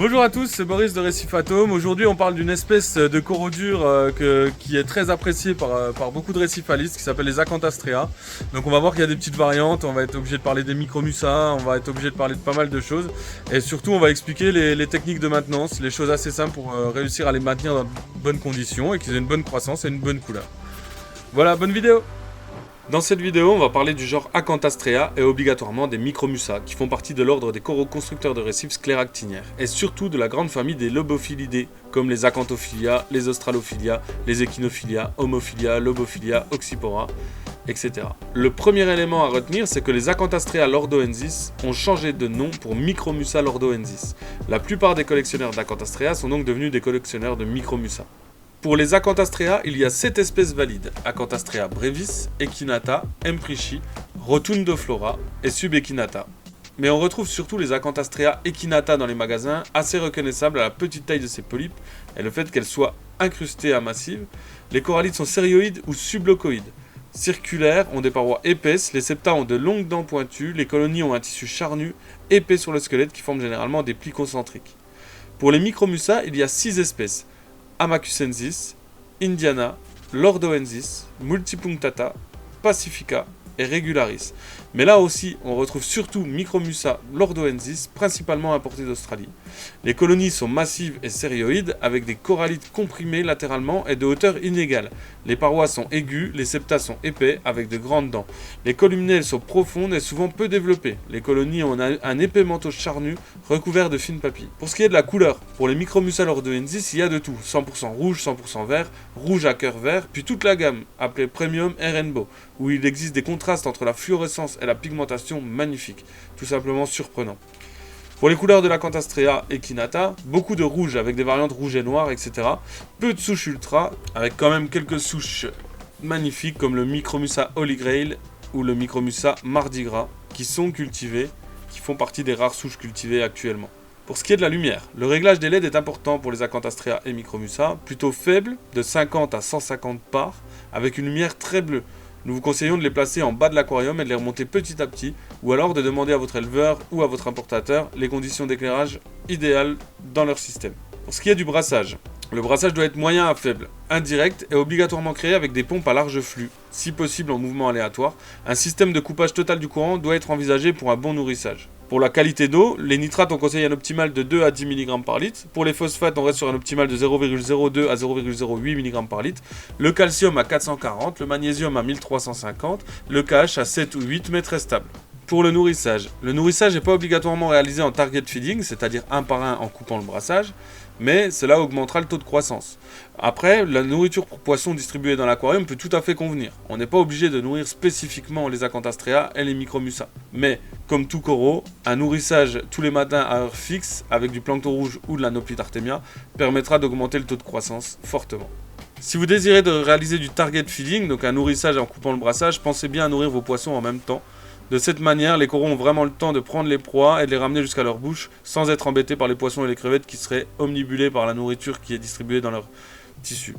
Bonjour à tous, c'est Boris de Récif Atome. Aujourd'hui, on parle d'une espèce de coraux dur qui est très appréciée par beaucoup de récifalistes, qui s'appelle les Acanthastraea. Donc on va voir qu'il y a des petites variantes, on va être obligé de parler des Micromussa, on va être obligé de parler de pas mal de choses. Et surtout, on va expliquer les techniques de maintenance, les choses assez simples pour réussir à les maintenir dans de bonnes conditions et qu'ils aient une bonne croissance et une bonne couleur. Voilà, bonne vidéo! Dans cette vidéo, on va parler du genre Acanthastraea et obligatoirement des Micromussa, qui font partie de l'ordre des coraux constructeurs de récifs scléractiniaires, et surtout de la grande famille des Lobophilidae, comme les Acanthophilia, les Australophilia, les Echinophilia, Homophilia, Lobophilia, Oxypora, etc. Le premier élément à retenir, c'est que les Acanthastraea lordoensis ont changé de nom pour Micromussa lordoensis. La plupart des collectionneurs d'Acanthastraea sont donc devenus des collectionneurs de Micromussa. Pour les Acanthastraea, il y a 7 espèces valides: Acanthastraea brevis, Echinata, Emprichi, Rotundoflora et Subechinata. Mais on retrouve surtout les Acanthastraea Echinata dans les magasins, assez reconnaissables à la petite taille de ces polypes et le fait qu'elles soient incrustées à massives. Les corallites sont sérioïdes ou sublocoïdes. Circulaires, ont des parois épaisses, les septa ont de longues dents pointues, les colonies ont un tissu charnu, épais sur le squelette qui forme généralement des plis concentriques. Pour les Micromussa, il y a 6 espèces: Amacucensis, Indiana, Lordoensis, Multipunctata, Pacifica et Regularis. Mais là aussi, on retrouve surtout Micromussa lordoensis, principalement importés d'Australie. Les colonies sont massives et sérioïdes, avec des corallites comprimées latéralement et de hauteur inégale. Les parois sont aiguës, les septa sont épais, avec de grandes dents. Les columnelles sont profondes et souvent peu développées. Les colonies ont un épais manteau charnu, recouvert de fines papilles. Pour ce qui est de la couleur, pour les Micromussa lordoensis, il y a de tout: 100% rouge, 100% vert, rouge à cœur vert, puis toute la gamme, appelée Premium et Rainbow, où il existe des contrastes entre la fluorescence et la pigmentation magnifiques, tout simplement surprenant. Pour les couleurs de l'Acanthastraea Echinata, beaucoup de rouge avec des variantes rouge et noir, etc. Peu de souches ultra, avec quand même quelques souches magnifiques comme le Micromussa Holy Grail ou le Micromussa Mardi Gras, qui sont cultivés, qui font partie des rares souches cultivées actuellement. Pour ce qui est de la lumière, le réglage des LED est important pour les Acanthastraea et Micromussa, plutôt faible, de 50 à 150 par, avec une lumière très bleue. Nous vous conseillons de les placer en bas de l'aquarium et de les remonter petit à petit, ou alors de demander à votre éleveur ou à votre importateur les conditions d'éclairage idéales dans leur système. Pour ce qui est du brassage, le brassage doit être moyen à faible, indirect et obligatoirement créé avec des pompes à large flux, si possible en mouvement aléatoire. Un système de coupage total du courant doit être envisagé pour un bon nourrissage. Pour la qualité d'eau, les nitrates on conseille un optimal de 2 à 10 mg par litre. Pour les phosphates, on reste sur un optimal de 0,02 à 0,08 mg par litre. Le calcium à 440, le magnésium à 1350, le KH à 7 ou 8, mais très stable. Pour le nourrissage n'est pas obligatoirement réalisé en target feeding, c'est-à-dire un par un en coupant le brassage, mais cela augmentera le taux de croissance. Après, la nourriture pour poissons distribuée dans l'aquarium peut tout à fait convenir. On n'est pas obligé de nourrir spécifiquement les Acanthastraea et les Micromussa. Mais, comme tout coraux, un nourrissage tous les matins à heure fixe, avec du plancton rouge ou de la Noplite artemia, permettra d'augmenter le taux de croissance fortement. Si vous désirez de réaliser du target feeding, donc un nourrissage en coupant le brassage, pensez bien à nourrir vos poissons en même temps. De cette manière, les coraux ont vraiment le temps de prendre les proies et de les ramener jusqu'à leur bouche sans être embêtés par les poissons et les crevettes qui seraient omnibulés par la nourriture qui est distribuée dans leur tissu.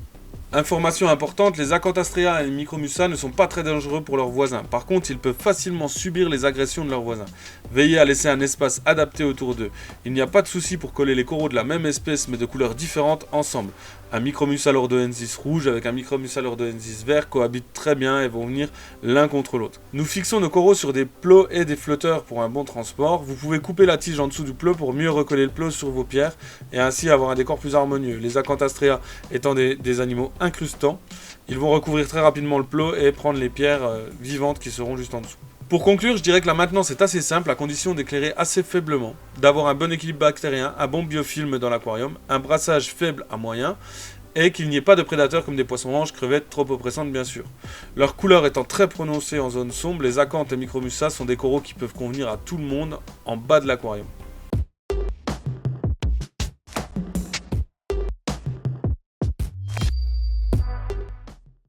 Information importante, les Acanthastraea et les Micromussa ne sont pas très dangereux pour leurs voisins. Par contre, ils peuvent facilement subir les agressions de leurs voisins. Veillez à laisser un espace adapté autour d'eux. Il n'y a pas de souci pour coller les coraux de la même espèce mais de couleurs différentes ensemble. Un Micromussa lordoensis rouge avec un Micromussa lordoensis vert cohabitent très bien et vont venir l'un contre l'autre. Nous fixons nos coraux sur des plots et des flotteurs pour un bon transport. Vous pouvez couper la tige en dessous du plot pour mieux recoller le plot sur vos pierres et ainsi avoir un décor plus harmonieux. Les Acanthastraea étant des animaux incrustants, ils vont recouvrir très rapidement le plot et prendre les pierres vivantes qui seront juste en dessous. Pour conclure, je dirais que la maintenance est assez simple à condition d'éclairer assez faiblement, d'avoir un bon équilibre bactérien, un bon biofilm dans l'aquarium, un brassage faible à moyen et qu'il n'y ait pas de prédateurs comme des poissons-anges, crevettes trop oppressantes bien sûr. Leur couleur étant très prononcée en zone sombre, les acanthes et Micromussa sont des coraux qui peuvent convenir à tout le monde en bas de l'aquarium.